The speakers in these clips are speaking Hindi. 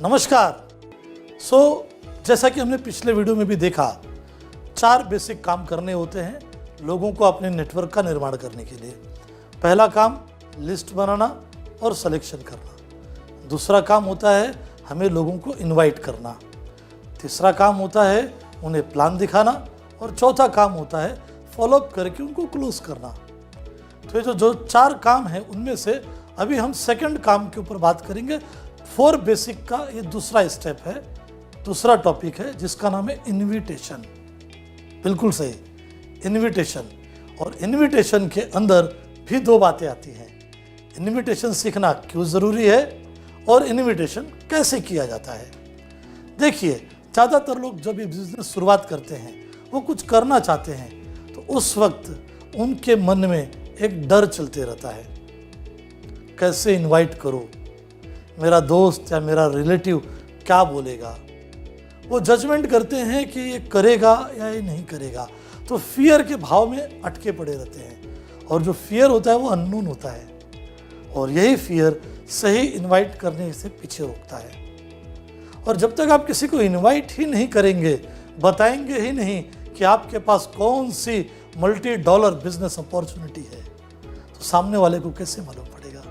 नमस्कार। जैसा कि हमने पिछले वीडियो में भी देखा, 4 बेसिक काम करने होते हैं लोगों को अपने नेटवर्क का निर्माण करने के लिए। पहला काम लिस्ट बनाना और सिलेक्शन करना। दूसरा काम होता है हमें लोगों को इनवाइट करना। तीसरा काम होता है उन्हें प्लान दिखाना और चौथा काम होता है फॉलोअप करके उनको क्लोज करना। तो ये जो 4 काम हैं उनमें से अभी हम सेकंड काम के ऊपर बात करेंगे। 4 बेसिक का ये दूसरा स्टेप है, दूसरा टॉपिक है जिसका नाम है इनविटेशन। बिल्कुल सही, इनविटेशन। और इनविटेशन के अंदर भी 2 बातें आती हैं। इनविटेशन सीखना क्यों ज़रूरी है और इनविटेशन कैसे किया जाता है। देखिए, ज़्यादातर लोग जब ये बिजनेस शुरुआत करते हैं, वो कुछ करना चाहते हैं, तो उस वक्त उनके मन में एक डर चलते रहता है, कैसे इनवाइट करूं, मेरा दोस्त या मेरा रिलेटिव क्या बोलेगा। वो जजमेंट करते हैं कि ये करेगा या ये नहीं करेगा, तो फियर के भाव में अटके पड़े रहते हैं। और जो फियर होता है वो अननोन होता है, और यही फियर सही इनवाइट करने से पीछे रोकता है। और जब तक आप किसी को इनवाइट ही नहीं करेंगे, बताएंगे ही नहीं कि आपके पास कौन सी मल्टी डॉलर बिजनेस अपॉर्चुनिटी है, तो सामने वाले को कैसे मालूम पड़ेगा।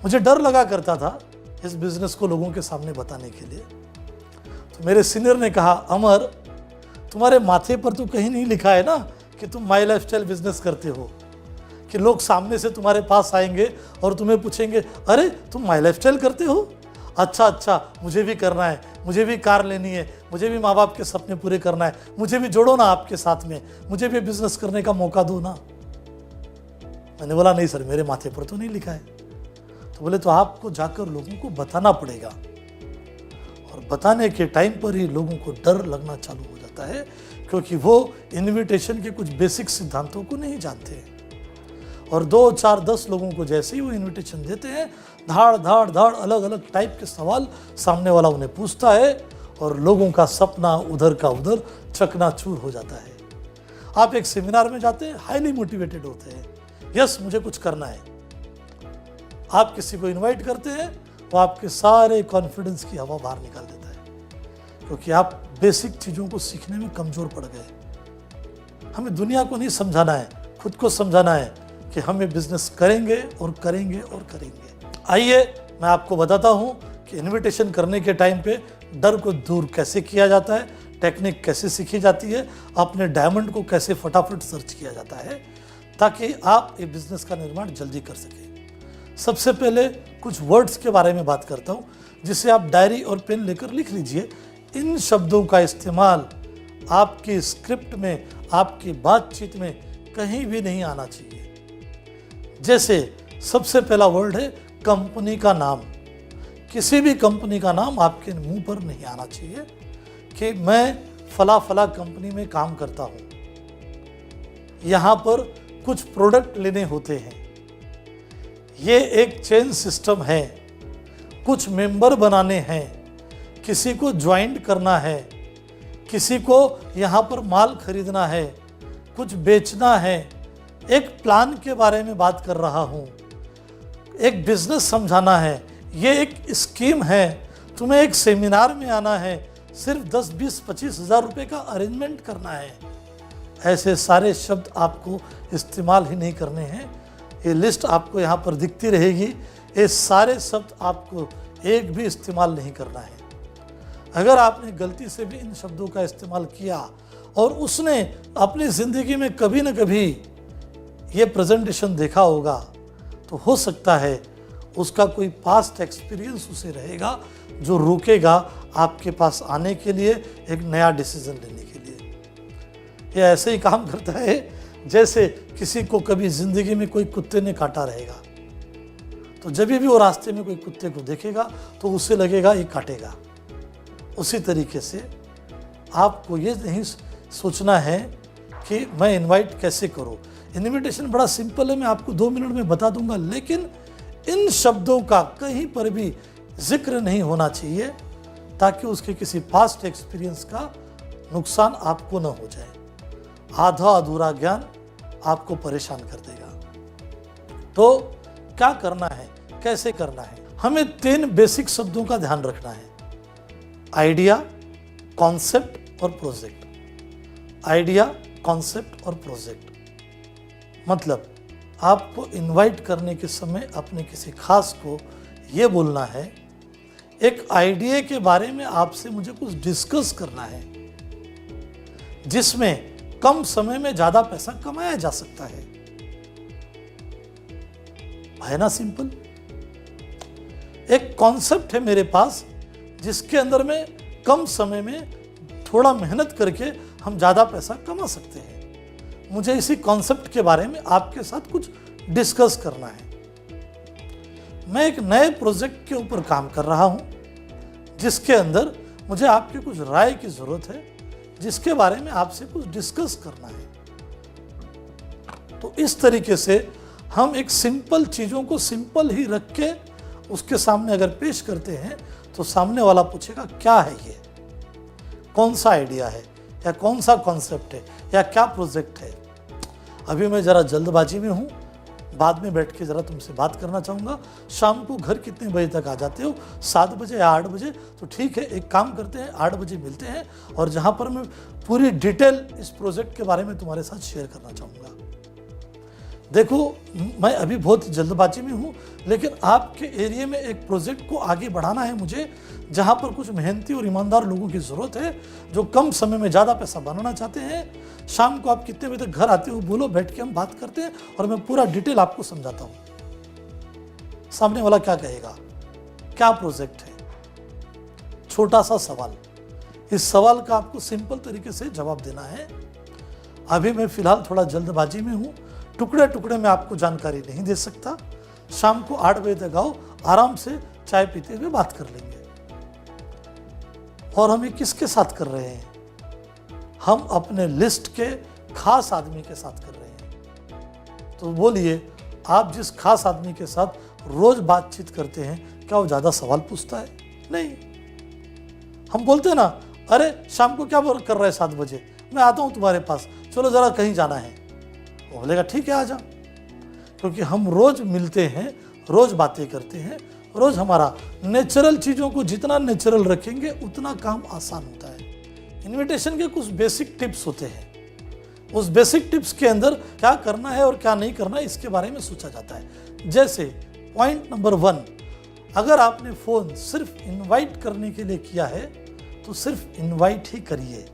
मुझे डर लगा करता था इस बिजनेस को लोगों के सामने बताने के लिए। तो मेरे सीनियर ने कहा, अमर, तुम्हारे माथे पर तो कहीं नहीं लिखा है ना कि तुम माई लाइफस्टाइल बिजनेस करते हो, कि लोग सामने से तुम्हारे पास आएंगे और तुम्हें पूछेंगे, अरे तुम माई लाइफस्टाइल करते हो, अच्छा मुझे भी करना है, मुझे भी कार लेनी है, मुझे भी माँ बाप के सपने पूरे करना है, मुझे भी जोड़ो ना आपके साथ में, मुझे भी बिजनेस करने का मौका दो ना। मैंने बोला, नहीं सर, मेरे माथे पर तो नहीं लिखा है। तो बोले, तो आपको जाकर लोगों को बताना पड़ेगा। और बताने के टाइम पर ही लोगों को डर लगना चालू हो जाता है, क्योंकि वो इनविटेशन के कुछ बेसिक सिद्धांतों को नहीं जानते हैं। और 2, 4, 10 लोगों को जैसे ही वो इनविटेशन देते हैं, धाड़ अलग अलग टाइप के सवाल सामने वाला उन्हें पूछता है, और लोगों का सपना उधर का उधर चकनाचूर हो जाता है। आप एक सेमिनार में जाते हैं, हाईली मोटिवेटेड होते हैं, यस मुझे कुछ करना है। आप किसी को इनवाइट करते हैं, वो आपके सारे कॉन्फिडेंस की हवा बाहर निकाल देता है, क्योंकि आप बेसिक चीज़ों को सीखने में कमज़ोर पड़ गए। हमें दुनिया को नहीं समझाना है, खुद को समझाना है कि हम ये बिजनेस करेंगे और करेंगे और करेंगे। आइए मैं आपको बताता हूँ कि इनविटेशन करने के टाइम पे डर को दूर कैसे किया जाता है, टेक्निक कैसे सीखी जाती है, अपने डायमंड को कैसे फटाफट सर्च किया जाता है, ताकि आप ये बिजनेस का निर्माण जल्दी कर सकें। सबसे पहले कुछ वर्ड्स के बारे में बात करता हूँ, जिसे आप डायरी और पेन लेकर लिख लीजिए। इन शब्दों का इस्तेमाल आपकी स्क्रिप्ट में, आपकी बातचीत में कहीं भी नहीं आना चाहिए। जैसे सबसे पहला वर्ड है कंपनी का नाम। किसी भी कंपनी का नाम आपके मुंह पर नहीं आना चाहिए कि मैं फला कंपनी में काम करता हूँ, यहाँ पर कुछ प्रोडक्ट लेने होते हैं, ये एक चेन सिस्टम है, कुछ मेंबर बनाने हैं, किसी को ज्वाइंट करना है, किसी को यहाँ पर माल खरीदना है, कुछ बेचना है, एक प्लान के बारे में बात कर रहा हूँ, एक बिजनेस समझाना है, ये एक स्कीम है, तुम्हें एक सेमिनार में आना है, सिर्फ 10, 20, 25 हज़ार रुपये का अरेंजमेंट करना है। ऐसे सारे शब्द आपको इस्तेमाल ही नहीं करने हैं। ये लिस्ट आपको यहाँ पर दिखती रहेगी, ये सारे शब्द आपको एक भी इस्तेमाल नहीं करना है। अगर आपने गलती से भी इन शब्दों का इस्तेमाल किया और उसने अपनी ज़िंदगी में कभी न कभी ये प्रेजेंटेशन देखा होगा, तो हो सकता है उसका कोई पास्ट एक्सपीरियंस उसे रहेगा जो रोकेगा आपके पास आने के लिए, एक नया डिसीजन लेने के लिए। ये ऐसे ही काम करता है जैसे किसी को कभी ज़िंदगी में कोई कुत्ते ने काटा रहेगा, तो जब भी वो रास्ते में कोई कुत्ते को देखेगा तो उसे लगेगा ये काटेगा। उसी तरीके से आपको ये नहीं सोचना है कि मैं इनवाइट कैसे करूं। इनविटेशन बड़ा सिंपल है, मैं आपको 2 मिनट में बता दूंगा, लेकिन इन शब्दों का कहीं पर भी जिक्र नहीं होना चाहिए, ताकि उसके किसी पास्ट एक्सपीरियंस का नुकसान आपको न हो जाए। आधा अधूरा ज्ञान आपको परेशान कर देगा। तो क्या करना है, कैसे करना है? हमें 3 बेसिक शब्दों का ध्यान रखना है: आइडिया, कॉन्सेप्ट और प्रोजेक्ट। आइडिया, कॉन्सेप्ट और प्रोजेक्ट मतलब आपको इनवाइट करने के समय अपने किसी खास को ये बोलना है, एक आइडिया के बारे में आपसे मुझे कुछ डिस्कस करना है जिसमें कम समय में ज्यादा पैसा कमाया जा सकता है ना सिंपल। एक कॉन्सेप्ट है मेरे पास जिसके अंदर में कम समय में थोड़ा मेहनत करके हम ज्यादा पैसा कमा सकते हैं। मुझे इसी कॉन्सेप्ट के बारे में आपके साथ कुछ डिस्कस करना है। मैं एक नए प्रोजेक्ट के ऊपर काम कर रहा हूं जिसके अंदर मुझे आपकी कुछ राय की जरूरत है, जिसके बारे में आपसे कुछ डिस्कस करना है। तो इस तरीके से हम एक सिंपल चीजों को सिंपल ही रख के उसके सामने अगर पेश करते हैं तो सामने वाला पूछेगा क्या है ये, कौन सा आइडिया है या कौन सा कॉन्सेप्ट है या क्या प्रोजेक्ट है। अभी मैं जरा जल्दबाजी में हूं, बाद में बैठ के जरा तुमसे बात करना चाहूँगा। शाम को घर कितने बजे तक आ जाते हो? 7 बजे या 8 बजे? तो ठीक है, एक काम करते हैं, 8 बजे मिलते हैं और जहाँ पर मैं पूरी डिटेल इस प्रोजेक्ट के बारे में तुम्हारे साथ शेयर करना चाहूँगा। देखो, मैं अभी बहुत जल्दबाजी में हूँ, लेकिन आपके एरिया में एक प्रोजेक्ट को आगे बढ़ाना है मुझे, जहाँ पर कुछ मेहनती और ईमानदार लोगों की ज़रूरत है जो कम समय में ज़्यादा पैसा बनाना चाहते हैं। शाम को आप कितने बजे तक घर आते हो बोलो, बैठ के हम बात करते हैं और मैं पूरा डिटेल आपको समझाता हूँ। सामने वाला क्या कहेगा, क्या प्रोजेक्ट है? छोटा सा सवाल, इस सवाल का आपको सिंपल तरीके से जवाब देना है। अभी मैं फिलहाल थोड़ा जल्दबाजी में हूँ, टुकड़े टुकड़े में आपको जानकारी नहीं दे सकता। शाम को 8 बजे तक आओ, आराम से चाय पीते हुए बात कर लेंगे। और हम ये किसके साथ कर रहे हैं? हम अपने लिस्ट के खास आदमी के साथ कर रहे हैं। तो बोलिए, आप जिस खास आदमी के साथ रोज बातचीत करते हैं, क्या वो ज्यादा सवाल पूछता है? नहीं। हम बोलते हैं ना, अरे शाम को क्या कर रहा है 7 बजे, मैं आता हूं तुम्हारे पास, चलो जरा कहीं जाना है। वो बोलेगा ठीक है, आ जा। क्योंकि हम रोज मिलते हैं, रोज बातें करते हैं, रोज हमारा नेचुरल चीज़ों को जितना नेचुरल रखेंगे उतना काम आसान होता है। इनविटेशन के कुछ बेसिक टिप्स होते हैं। उस बेसिक टिप्स के अंदर क्या करना है और क्या नहीं करना है इसके बारे में सोचा जाता है। जैसे पॉइंट नंबर 1, अगर आपने फ़ोन सिर्फ इनवाइट करने के लिए किया है तो सिर्फ इनवाइट ही करिए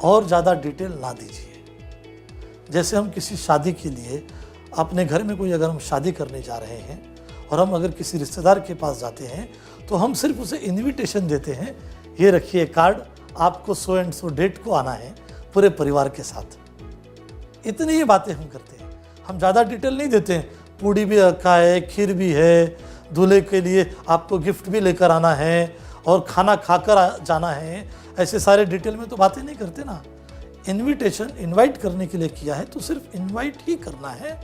और ज़्यादा डिटेल ना दीजिए। जैसे हम किसी शादी के लिए अपने घर में कोई अगर हम शादी करने जा रहे हैं और हम अगर किसी रिश्तेदार के पास जाते हैं तो हम सिर्फ उसे इनविटेशन देते हैं, ये रखिए कार्ड, आपको सो एंड सो डेट को आना है पूरे परिवार के साथ। इतनी ही बातें हम करते हैं, हम ज़्यादा डिटेल नहीं देते हैं। पूड़ी भी रखा है, खीर भी है, दूल्हे के लिए आपको गिफ्ट भी लेकर आना है और खाना खाकर जाना है, ऐसे सारे डिटेल में तो बातें नहीं करते ना। इनविटेशन इनवाइट करने के लिए किया है तो सिर्फ इनवाइट ही करना है,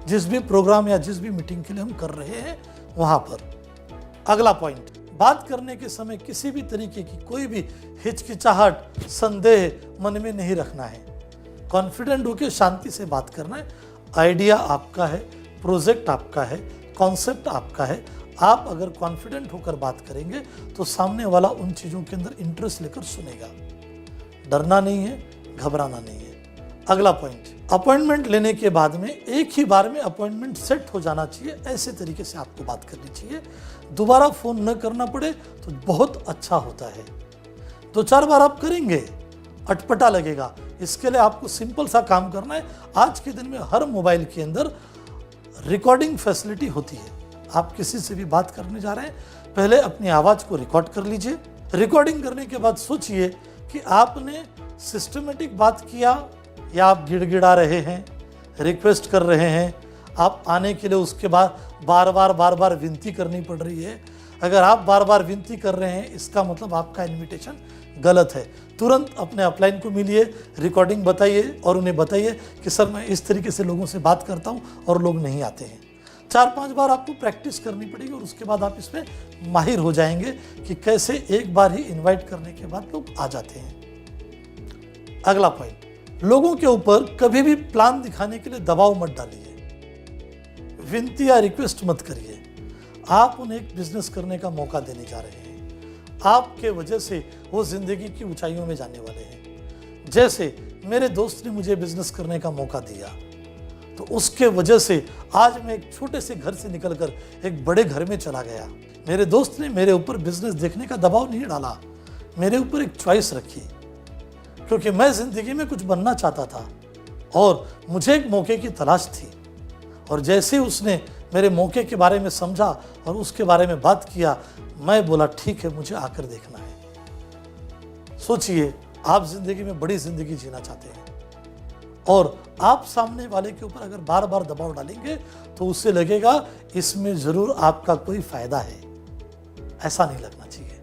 जिस भी प्रोग्राम या जिस भी मीटिंग के लिए हम कर रहे हैं वहाँ पर। अगला पॉइंट, बात करने के समय किसी भी तरीके की कोई भी हिचकिचाहट, संदेह मन में नहीं रखना है। कॉन्फिडेंट होकर शांति से बात करना है। आइडिया आपका है, प्रोजेक्ट आपका है, कॉन्सेप्ट आपका है। आप अगर कॉन्फिडेंट होकर बात करेंगे तो सामने वाला उन चीज़ों के अंदर इंटरेस्ट लेकर सुनेगा। डरना नहीं है, घबराना नहीं है। अगला पॉइंट, अपॉइंटमेंट लेने के बाद में एक ही बार में अपॉइंटमेंट सेट हो जाना चाहिए। ऐसे तरीके से आपको बात करनी चाहिए, दोबारा फ़ोन न करना पड़े तो बहुत अच्छा होता है। 2-4 बार आप करेंगे, अटपटा लगेगा। इसके लिए आपको सिंपल सा काम करना है। आज के दिन में हर मोबाइल के अंदर रिकॉर्डिंग फैसिलिटी होती है। आप किसी से भी बात करने जा रहे हैं, पहले अपनी आवाज़ को रिकॉर्ड कर लीजिए। रिकॉर्डिंग करने के बाद सोचिए कि आपने सिस्टमेटिक बात किया या आप गिड़गिड़ा रहे हैं, रिक्वेस्ट कर रहे हैं, आप आने के लिए उसके बाद बार बार विनती करनी पड़ रही है। अगर आप बार बार विनती कर रहे हैं, इसका मतलब आपका इनविटेशन गलत है। तुरंत अपने अपलाइन को मिलिए, रिकॉर्डिंग बताइए और उन्हें बताइए कि सर मैं इस तरीके से लोगों से बात करता हूँ और लोग नहीं आते हैं। 4-5 बार आपको प्रैक्टिस करनी पड़ेगी और उसके बाद आप इसमें माहिर हो जाएंगे कि कैसे एक बार ही इनवाइट करने के बाद लोग आ जाते हैं। अगला पॉइंट, लोगों के ऊपर कभी भी प्लान दिखाने के लिए दबाव मत डालिए, विनती या रिक्वेस्ट मत करिए। आप उन्हें एक बिजनेस करने का मौका देने जा रहे हैं। आपके वजह से वो ज़िंदगी की ऊंचाइयों में जाने वाले हैं। जैसे मेरे दोस्त ने मुझे बिजनेस करने का मौका दिया, तो उसके वजह से आज मैं एक छोटे से घर से निकलकर एक बड़े घर में चला गया। मेरे दोस्त ने मेरे ऊपर बिजनेस देखने का दबाव नहीं डाला, मेरे ऊपर एक चॉइस रखी, क्योंकि मैं ज़िंदगी में कुछ बनना चाहता था और मुझे एक मौके की तलाश थी। और जैसे उसने मेरे मौके के बारे में समझा और उसके बारे में बात किया, मैं बोला ठीक है, मुझे आकर देखना है। सोचिए, आप ज़िंदगी में बड़ी ज़िंदगी जीना चाहते हैं और आप सामने वाले के ऊपर अगर बार बार दबाव डालेंगे तो उससे लगेगा इसमें ज़रूर आपका कोई फ़ायदा है। ऐसा नहीं लगना चाहिए।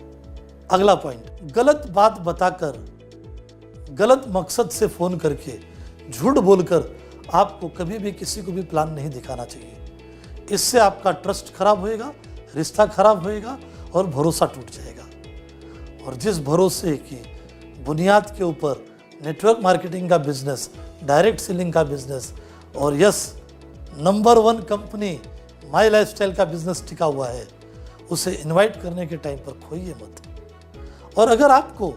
अगला पॉइंट, गलत बात बताकर, गलत मकसद से फ़ोन करके, झूठ बोलकर आपको कभी भी किसी को भी प्लान नहीं दिखाना चाहिए। इससे आपका ट्रस्ट खराब होएगा, रिश्ता खराब होएगा और भरोसा टूट जाएगा। और जिस भरोसे की बुनियाद के ऊपर नेटवर्क मार्केटिंग का बिजनेस, डायरेक्ट सेलिंग का बिजनेस और यस नंबर 1 कंपनी माई लाइफस्टाइल का बिजनेस टिका हुआ है, उसे इनवाइट करने के टाइम पर खोइए मत। और अगर आपको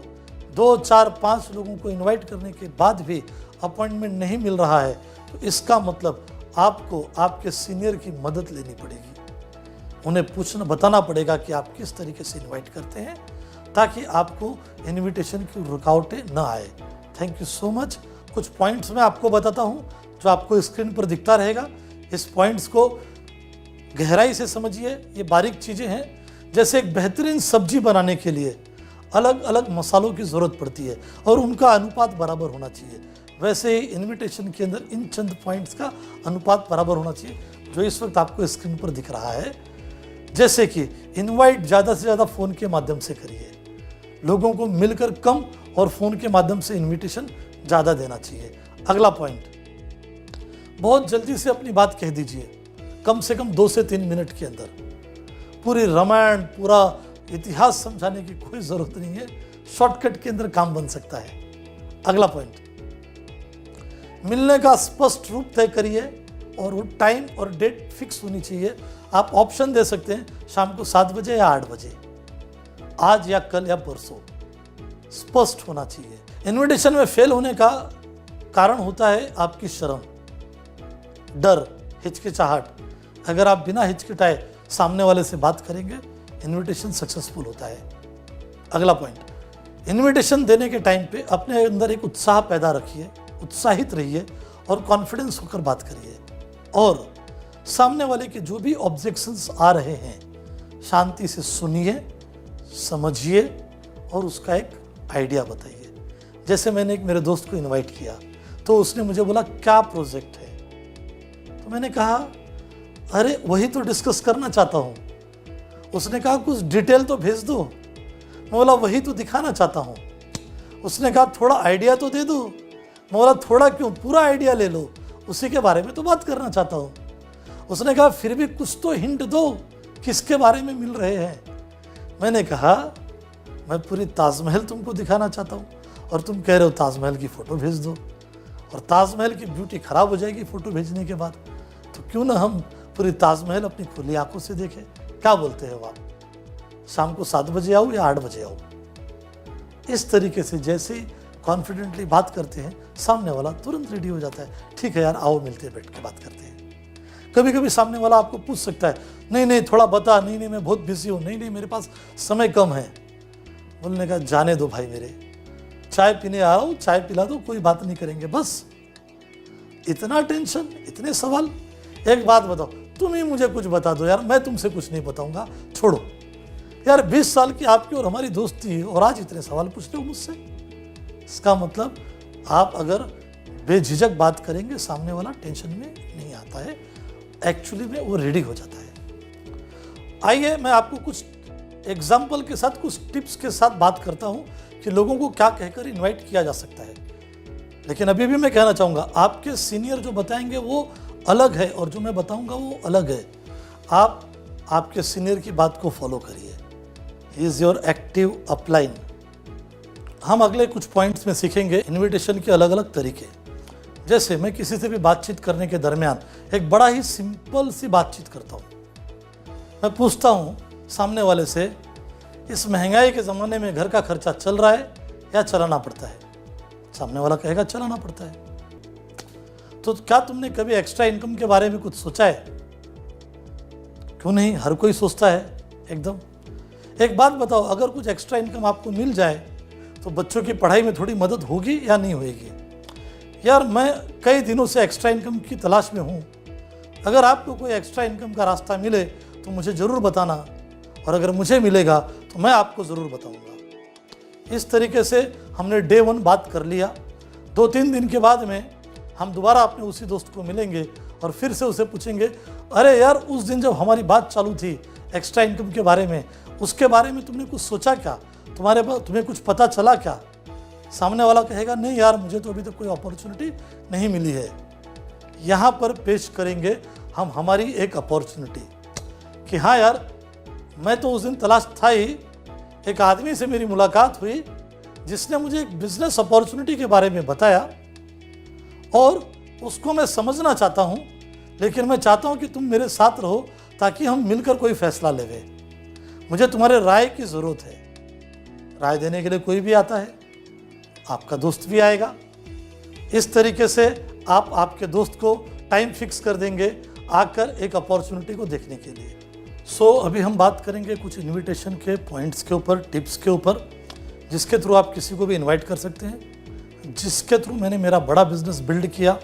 2, 4, 5 लोगों को इनवाइट करने के बाद भी अपॉइंटमेंट नहीं मिल रहा है, तो इसका मतलब आपको आपके सीनियर की मदद लेनी पड़ेगी। उन्हें बताना पड़ेगा कि आप किस तरीके से इनवाइट करते हैं, ताकि आपको इनविटेशन की रुकावटें न आए। Thank you so much. कुछ पॉइंट्स मैं आपको बताता हूं जो आपको स्क्रीन पर दिखता रहेगा। इस पॉइंट्स को गहराई से समझिए, ये बारीक चीज़ें हैं। जैसे एक बेहतरीन सब्जी बनाने के लिए अलग अलग मसालों की ज़रूरत पड़ती है और उनका अनुपात बराबर होना चाहिए, वैसे ही इनविटेशन के अंदर इन चंद पॉइंट्स का अनुपात बराबर होना चाहिए, जो इस वक्त आपको स्क्रीन पर दिख रहा है। जैसे कि इनवाइट ज़्यादा से ज़्यादा फ़ोन के माध्यम से करिए, लोगों को मिलकर कम और फ़ोन के माध्यम से इनविटेशन ज़्यादा देना चाहिए। अगला पॉइंट, बहुत जल्दी से अपनी बात कह दीजिए, कम से कम 2 से 3 मिनट के अंदर। पूरी रामायण, पूरा इतिहास समझाने की कोई ज़रूरत नहीं है, शॉर्टकट के अंदर काम बन सकता है। अगला पॉइंट, मिलने का स्पष्ट रूप तय करिए और वो टाइम और डेट फिक्स होनी चाहिए। आप ऑप्शन दे सकते हैं, शाम को 7 बजे या 8 बजे, आज या कल या परसों, स्पष्ट होना चाहिए। इनविटेशन में फेल होने का कारण होता है आपकी शर्म, डर, हिचकिचाहट। अगर आप बिना हिचकिचाए सामने वाले से बात करेंगे, इनविटेशन सक्सेसफुल होता है। अगला पॉइंट, इनविटेशन देने के टाइम पे अपने अंदर एक उत्साह पैदा रखिए, उत्साहित रहिए और कॉन्फिडेंस होकर बात करिए। और सामने वाले के जो भी ऑब्जेक्शंस आ रहे हैं, शांति से सुनिए, समझिए और उसका एक आइडिया बताइए। जैसे मैंने एक मेरे दोस्त को इनवाइट किया, तो उसने मुझे बोला क्या प्रोजेक्ट है, तो मैंने कहा अरे वही तो डिस्कस करना चाहता हूँ। उसने कहा कुछ डिटेल तो भेज दो। मैं बोला वही तो दिखाना चाहता हूँ। उसने कहा थोड़ा आइडिया तो दे दो। मैं बोला थोड़ा क्यों, पूरा आइडिया ले लो, उसी के बारे में तो बात करना चाहता हूँ। उसने कहा फिर भी कुछ तो हिंट दो, किसके बारे में मिल रहे हैं। मैंने कहा मैं पूरी ताजमहल तुमको दिखाना चाहता हूँ और तुम कह रहे हो ताजमहल की फ़ोटो भेज दो, और ताजमहल की ब्यूटी ख़राब हो जाएगी फ़ोटो भेजने के बाद, तो क्यों ना हम पूरी ताजमहल अपनी खुली आंखों से देखें। क्या बोलते हो आप, शाम को 7 बजे आओ या 8 बजे आओ। इस तरीके से जैसे ही कॉन्फिडेंटली बात करते हैं, सामने वाला तुरंत रेडी हो जाता है, ठीक है यार आओ मिलते हैं, बैठ के बात करते हैं। कभी कभी सामने वाला आपको पूछ सकता है, नहीं नहीं थोड़ा बता, नहीं नहीं मैं बहुत बिजी हूँ, नहीं नहीं मेरे पास समय कम है। बोलने का जाने दो भाई, मेरे चाय पीने आ रहा हूँ, चाय पिला दो, कोई बात नहीं करेंगे। बस इतना टेंशन, इतने सवाल। एक बात बताओ, तुम ही मुझे कुछ बता दो यार, मैं तुमसे कुछ नहीं बताऊंगा, छोड़ो यार। 20 साल की आपकी और हमारी दोस्ती है और आज इतने सवाल पूछते हो मुझसे। इसका मतलब आप अगर बेझिझक बात करेंगे, सामने वाला टेंशन में नहीं आता है, एक्चुअली में वो रेडी हो जाता है। आइए मैं आपको कुछ एग्जाम्पल के साथ, कुछ टिप्स के साथ बात करता हूँ कि लोगों को क्या कहकर इनवाइट किया जा सकता है। लेकिन अभी भी मैं कहना चाहूँगा, आपके सीनियर जो बताएंगे वो अलग है और जो मैं बताऊँगा वो अलग है। आप आपके सीनियर की बात को फॉलो करिए। He is your active upline. हम अगले कुछ पॉइंट्स में सीखेंगे इनविटेशन के अलग अलग तरीके। जैसे मैं किसी से भी बातचीत करने के दरमियान एक बड़ा ही सिंपल सी बातचीत करता हूँ। मैं पूछता हूँ सामने वाले से, इस महंगाई के ज़माने में घर का खर्चा चल रहा है या चलाना पड़ता है? सामने वाला कहेगा चलाना पड़ता है। तो क्या तुमने कभी एक्स्ट्रा इनकम के बारे में कुछ सोचा है? क्यों नहीं, हर कोई सोचता है एकदम। एक बात बताओ, अगर कुछ एक्स्ट्रा इनकम आपको मिल जाए तो बच्चों की पढ़ाई में थोड़ी मदद होगी या नहीं होगी? यार मैं कई दिनों से एक्स्ट्रा इनकम की तलाश में हूँ। अगर आपको कोई एक्स्ट्रा इनकम का रास्ता मिले तो मुझे ज़रूर बताना, और अगर मुझे मिलेगा तो मैं आपको ज़रूर बताऊँगा। इस तरीके से हमने डे 1 बात कर लिया। 2-3 दिन के बाद में हम दोबारा अपने उसी दोस्त को मिलेंगे और फिर से उसे पूछेंगे, अरे यार उस दिन जब हमारी बात चालू थी एक्स्ट्रा इनकम के बारे में, उसके बारे में तुमने कुछ सोचा क्या? तुम्हें कुछ पता चला क्या? सामने वाला कहेगा, नहीं यार मुझे तो अभी तक कोई अपॉर्चुनिटी नहीं मिली है। यहाँ पर पेश करेंगे हम हमारी एक अपॉर्चुनिटी कि हाँ यार, मैं तो उस दिन तलाश था ही, एक आदमी से मेरी मुलाकात हुई जिसने मुझे एक बिजनेस अपॉर्चुनिटी के बारे में बताया और उसको मैं समझना चाहता हूँ, लेकिन मैं चाहता हूँ कि तुम मेरे साथ रहो ताकि हम मिलकर कोई फैसला लेवे। मुझे तुम्हारे राय की ज़रूरत है। राय देने के लिए कोई भी आता है, आपका दोस्त भी आएगा। इस तरीके से आप आपके दोस्त को टाइम फिक्स कर देंगे आकर एक अपॉर्चुनिटी को देखने के लिए। अभी हम बात करेंगे कुछ इनविटेशन के पॉइंट्स के ऊपर, टिप्स के ऊपर, जिसके थ्रू आप किसी को भी इनवाइट कर सकते हैं, जिसके थ्रू मैंने मेरा बड़ा बिजनेस बिल्ड किया।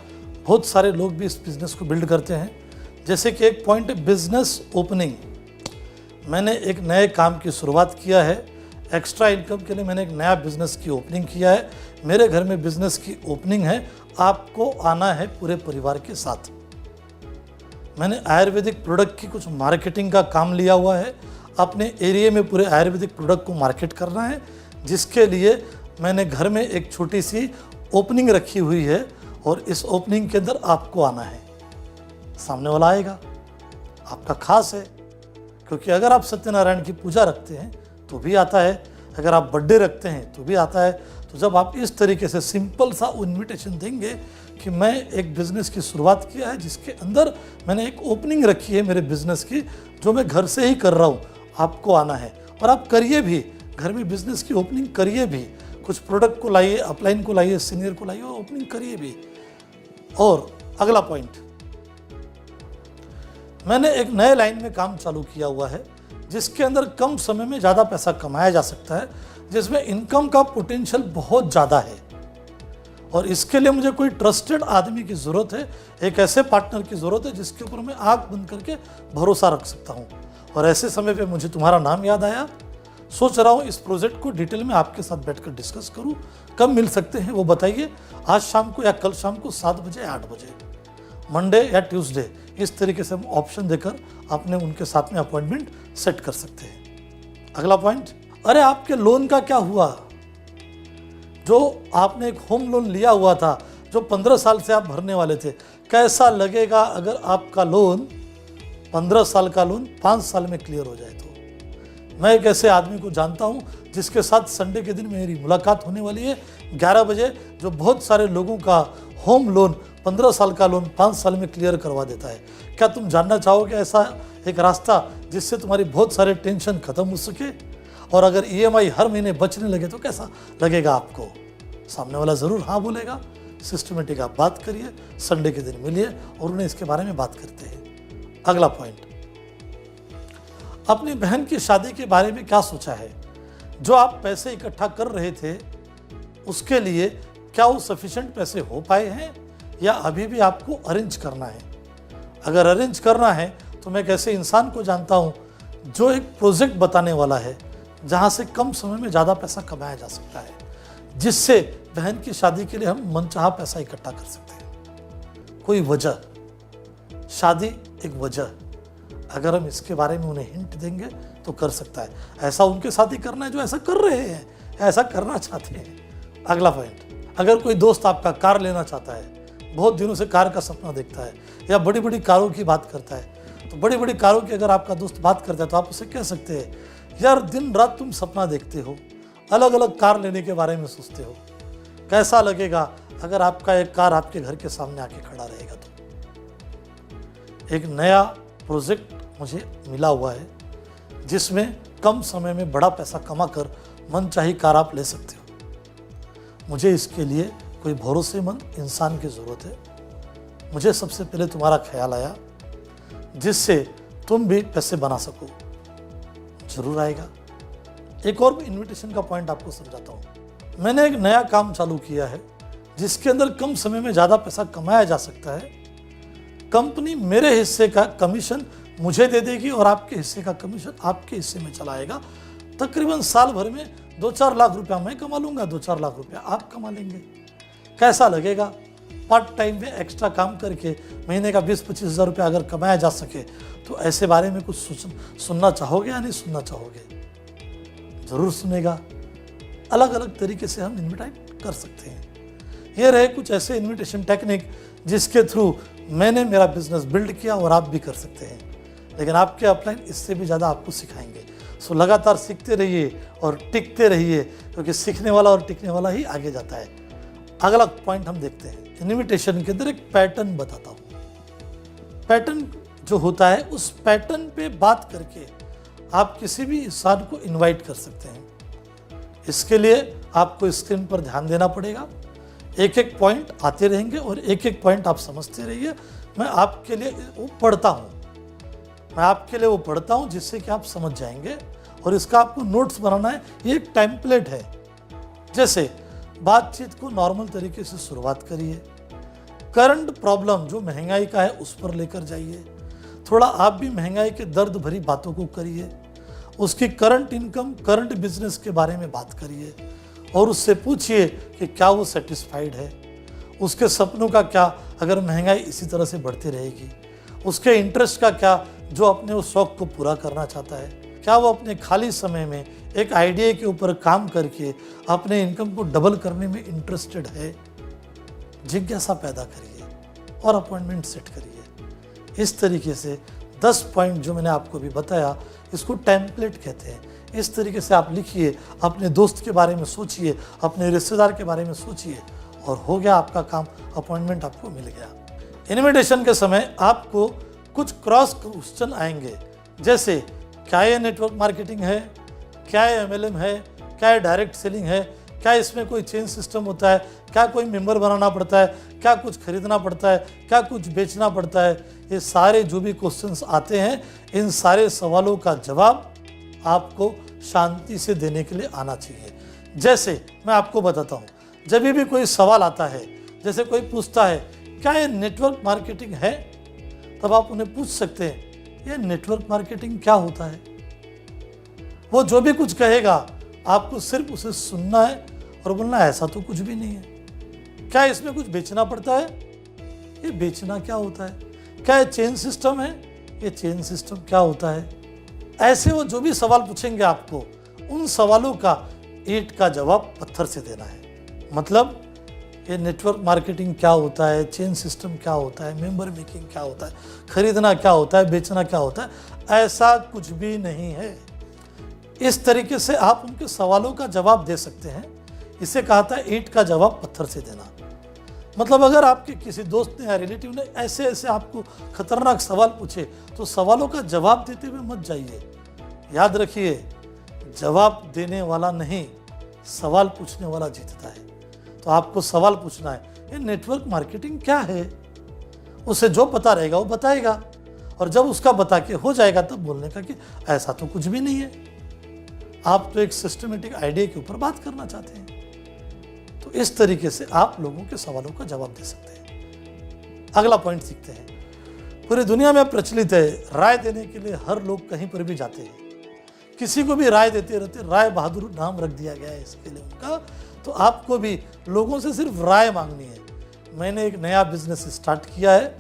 बहुत सारे लोग भी इस बिज़नेस को बिल्ड करते हैं। जैसे कि एक पॉइंट है बिजनेस ओपनिंग। मैंने एक नए काम की शुरुआत किया है। एक्स्ट्रा इनकम के लिए मैंने एक नया बिजनेस की ओपनिंग किया है। मेरे घर में बिजनेस की ओपनिंग है, आपको आना है पूरे परिवार के साथ। मैंने आयुर्वेदिक प्रोडक्ट की कुछ मार्केटिंग का काम लिया हुआ है। अपने एरिया में पूरे आयुर्वेदिक प्रोडक्ट को मार्केट करना है, जिसके लिए मैंने घर में एक छोटी सी ओपनिंग रखी हुई है और इस ओपनिंग के अंदर आपको आना है। सामने वाला आएगा, आपका खास है, क्योंकि अगर आप सत्यनारायण की पूजा रखते हैं तो भी आता है, अगर आप बर्थडे रखते हैं तो भी आता है। तो जब आप इस तरीके से सिंपल सा इन्विटेशन देंगे कि मैं एक बिज़नेस की शुरुआत किया है जिसके अंदर मैंने एक ओपनिंग रखी है मेरे बिज़नेस की, जो मैं घर से ही कर रहा हूँ, आपको आना है। और आप करिए भी, घर में बिज़नेस की ओपनिंग करिए भी, कुछ प्रोडक्ट को लाइए, अपलाइन को लाइए, सीनियर को लाइए और ओपनिंग करिए भी। और अगला पॉइंट, मैंने एक नए लाइन में काम चालू किया हुआ है जिसके अंदर कम समय में ज़्यादा पैसा कमाया जा सकता है, जिसमें इनकम का पोटेंशियल बहुत ज़्यादा है। और इसके लिए मुझे कोई ट्रस्टेड आदमी की ज़रूरत है, एक ऐसे पार्टनर की ज़रूरत है जिसके ऊपर मैं आँख बंद करके भरोसा रख सकता हूँ। और ऐसे समय पे मुझे तुम्हारा नाम याद आया। सोच रहा हूँ इस प्रोजेक्ट को डिटेल में आपके साथ बैठकर डिस्कस करूँ। कब मिल सकते हैं वो बताइए, आज शाम को या कल शाम को 7 बजे 8 बजे, मंडे या ट्यूसडे। इस तरीके से हम ऑप्शन देकर अपने उनके साथ में अपॉइंटमेंट सेट कर सकते हैं। अगला पॉइंट, अरे आपके लोन का क्या हुआ? जो आपने एक होम लोन लिया हुआ था जो 15 साल से आप भरने वाले थे, कैसा लगेगा अगर आपका लोन 15 साल का लोन 5 साल में क्लियर हो जाए? तो मैं एक ऐसे आदमी को जानता हूं जिसके साथ संडे के दिन मेरी मुलाकात होने वाली है 11 बजे, जो बहुत सारे लोगों का होम लोन 15 साल का लोन 5 साल में क्लियर करवा देता है। क्या तुम जानना चाहोगे ऐसा एक रास्ता जिससे तुम्हारी बहुत सारे टेंशन खत्म हो सके? और अगर ईएमआई हर महीने बचने लगे तो कैसा लगेगा आपको? सामने वाला ज़रूर हाँ बोलेगा। सिस्टमेटिक आप बात करिए, संडे के दिन मिलिए और उन्हें इसके बारे में बात करते हैं। अगला पॉइंट, अपनी बहन की शादी के बारे में क्या सोचा है? जो आप पैसे इकट्ठा कर रहे थे उसके लिए क्या वो सफिशिएंट पैसे हो पाए हैं या अभी भी आपको अरेंज करना है? अगर अरेंज करना है तो मैं एक ऐसे इंसान को जानता हूँ जो एक प्रोजेक्ट बताने वाला है जहाँ से कम समय में ज़्यादा पैसा कमाया जा सकता है, जिससे बहन की शादी के लिए हम मनचाहा पैसा इकट्ठा कर सकते हैं। कोई वजह, शादी एक वजह, अगर हम इसके बारे में उन्हें हिंट देंगे तो कर सकता है। ऐसा उनके साथ ही करना है जो ऐसा कर रहे हैं, ऐसा करना चाहते हैं। अगला पॉइंट, अगर कोई दोस्त आपका कार लेना चाहता है, बहुत दिनों से कार का सपना देखता है या बड़ी बड़ी कारों की बात करता है, तो बड़ी बड़ी कारों की अगर आपका दोस्त बात करता है तो आप उसे कह सकते हैं, यार दिन रात तुम सपना देखते हो, अलग अलग कार लेने के बारे में सोचते हो, कैसा लगेगा अगर आपका एक कार आपके घर के सामने आके खड़ा रहेगा? तो एक नया प्रोजेक्ट मुझे मिला हुआ है जिसमें कम समय में बड़ा पैसा कमा कर मनचाही कार आप ले सकते हो। मुझे इसके लिए कोई भरोसेमंद इंसान की ज़रूरत है। मुझे सबसे पहले तुम्हारा ख्याल आया जिससे तुम भी पैसे बना सको। जरूर आएगा। एक और इन्विटेशन का पॉइंट आपको समझाता हूँ। मैंने एक नया काम चालू किया है जिसके अंदर कम समय में ज़्यादा पैसा कमाया जा सकता है। कंपनी मेरे हिस्से का कमीशन मुझे दे देगी और आपके हिस्से का कमीशन आपके हिस्से में चला आएगा। तकरीबन साल भर में 2-4 लाख रुपया मैं कमा लूँगा, 2-4 लाख रुपया आप कमा लेंगे। कैसा लगेगा? पार्ट टाइम में एक्स्ट्रा काम करके महीने का 20-25 हज़ार रुपया अगर कमाया जा सके तो ऐसे बारे में कुछ सुनना चाहोगे या नहीं सुनना चाहोगे? ज़रूर सुनेगा। अलग अलग तरीके से हम इन्विटाइट कर सकते हैं। ये रहे कुछ ऐसे इन्विटेशन टेक्निक जिसके थ्रू मैंने मेरा बिजनेस बिल्ड किया और आप भी कर सकते हैं। लेकिन आपके अपलाइन इससे भी ज़्यादा आपको सिखाएंगे। सो लगातार सीखते रहिए और टिकते रहिए, क्योंकि सीखने वाला और टिकने वाला ही आगे जाता है। अगला पॉइंट हम देखते हैं। इन्विटेशन के अंदर एक पैटर्न बताता हूँ। पैटर्न जो होता है उस पैटर्न पे बात करके आप किसी भी इंसान को इनवाइट कर सकते हैं। इसके लिए आपको स्क्रीन पर ध्यान देना पड़ेगा। एक एक पॉइंट आते रहेंगे और एक एक पॉइंट आप समझते रहिए। मैं आपके लिए वो पढ़ता हूँ, जिससे कि आप समझ जाएंगे। और इसका आपको नोट्स बनाना है। ये एक टेम्पलेट है। जैसे बातचीत को नॉर्मल तरीके से शुरुआत करिए। करंट प्रॉब्लम जो महंगाई का है उस पर लेकर जाइए। थोड़ा आप भी महंगाई के दर्द भरी बातों को करिए। उसकी करंट इनकम, करंट बिजनेस के बारे में बात करिए और उससे पूछिए कि क्या वो सेटिस्फाइड है। उसके सपनों का क्या अगर महंगाई इसी तरह से बढ़ती रहेगी। उसके इंटरेस्ट का क्या जो अपने उस शौक को पूरा करना चाहता है। क्या वो अपने खाली समय में एक आइडिया के ऊपर काम करके अपने इनकम को डबल करने में इंटरेस्टेड है। जिज्ञासा पैदा करिए और अपॉइंटमेंट सेट करिए। इस तरीके से 10 पॉइंट जो मैंने आपको भी बताया, इसको टेम्पलेट कहते हैं। इस तरीके से आप लिखिए, अपने दोस्त के बारे में सोचिए, अपने रिश्तेदार के बारे में सोचिए और हो गया आपका काम। अपॉइंटमेंट आपको मिल गया। इन्विटेशन के समय आपको कुछ क्रॉस क्वेश्चन आएंगे, जैसे क्या ये नेटवर्क मार्केटिंग है, क्या ये MLM है, क्या ये डायरेक्ट सेलिंग है, क्या इसमें कोई चेन सिस्टम होता है, क्या कोई मेंबर बनाना पड़ता है, क्या कुछ खरीदना पड़ता है, क्या कुछ बेचना पड़ता है। ये सारे जो भी क्वेश्चंस आते हैं, इन सारे सवालों का जवाब आपको शांति से देने के लिए आना चाहिए। जैसे मैं आपको बताता हूँ, जब भी कोई सवाल आता है, जैसे कोई पूछता है क्या ये नेटवर्क मार्केटिंग है, तब आप उन्हें पूछ सकते हैं ये नेटवर्क मार्केटिंग क्या होता है। वो जो भी कुछ कहेगा आपको सिर्फ उसे सुनना है और बोलना ऐसा तो कुछ भी नहीं है। क्या इसमें कुछ बेचना पड़ता है? ये बेचना क्या होता है? क्या ये चेन सिस्टम है? ये चेन सिस्टम क्या होता है? ऐसे वो जो भी सवाल पूछेंगे आपको, उन सवालों का ईंट का जवाब पत्थर से देना है। मतलब ये नेटवर्क मार्केटिंग क्या होता है, चेन सिस्टम क्या होता है, मेंबर मेकिंग क्या होता है, खरीदना क्या होता है, बेचना क्या होता है, ऐसा कुछ भी नहीं है। इस तरीके से आप उनके सवालों का जवाब दे सकते हैं। इसे कहा था ईंट का जवाब पत्थर से देना। मतलब अगर आपके किसी दोस्त ने या रिलेटिव ने ऐसे ऐसे आपको खतरनाक सवाल पूछे तो सवालों का जवाब देते हुए मत जाइए। याद रखिए, जवाब देने वाला नहीं, सवाल पूछने वाला जीतता है। तो आपको सवाल पूछना है ये नेटवर्क मार्केटिंग क्या है। उसे जो पता रहेगा वो बताएगा और जब उसका बता के हो जाएगा तब बोलने का कि ऐसा तो कुछ भी नहीं है। आप तो एक सिस्टमेटिक आइडिया के ऊपर बात करना चाहते हैं। तो इस तरीके से आप लोगों के सवालों का जवाब दे सकते हैं। अगला पॉइंट सीखते हैं। पूरी दुनिया में प्रचलित है, राय देने के लिए हर लोग कहीं पर भी जाते हैं, किसी को भी राय देते रहते। राय बहादुर नाम रख दिया गया है इसके लिए उनका। तो आपको भी लोगों से सिर्फ राय मांगनी है। मैंने एक नया बिजनेस स्टार्ट किया है,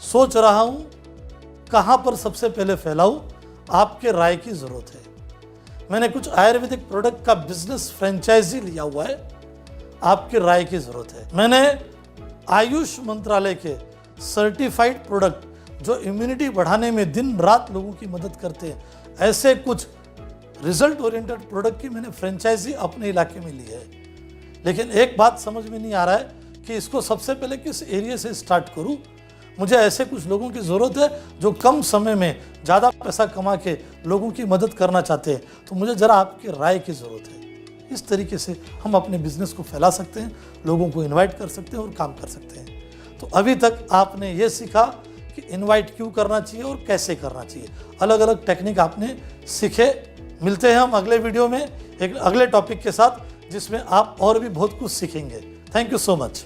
सोच रहा हूँ कहाँ पर सबसे पहले फैलाऊँ, आपके राय की ज़रूरत है। मैंने कुछ आयुर्वेदिक प्रोडक्ट का बिजनेस फ्रेंचाइजी लिया हुआ है, आपकी राय की ज़रूरत है। मैंने आयुष मंत्रालय के सर्टिफाइड प्रोडक्ट जो इम्यूनिटी बढ़ाने में दिन रात लोगों की मदद करते हैं, ऐसे कुछ रिजल्ट ओरिएंटेड प्रोडक्ट की मैंने फ्रेंचाइजी अपने इलाके में ली है। लेकिन एक बात समझ में नहीं आ रहा है कि इसको सबसे पहले किस एरिया से स्टार्ट करूं। मुझे ऐसे कुछ लोगों की ज़रूरत है जो कम समय में ज़्यादा पैसा कमा के लोगों की मदद करना चाहते हैं, तो मुझे ज़रा आपकी राय की ज़रूरत है। इस तरीके से हम अपने बिजनेस को फैला सकते हैं, लोगों को इनवाइट कर सकते हैं और काम कर सकते हैं। तो अभी तक आपने ये सीखा कि इनवाइट क्यों करना चाहिए और कैसे करना चाहिए, अलग अलग टेक्निक आपने सीखे। मिलते हैं हम अगले वीडियो में एक अगले टॉपिक के साथ, जिसमें आप और भी बहुत कुछ सीखेंगे। Thank you so much.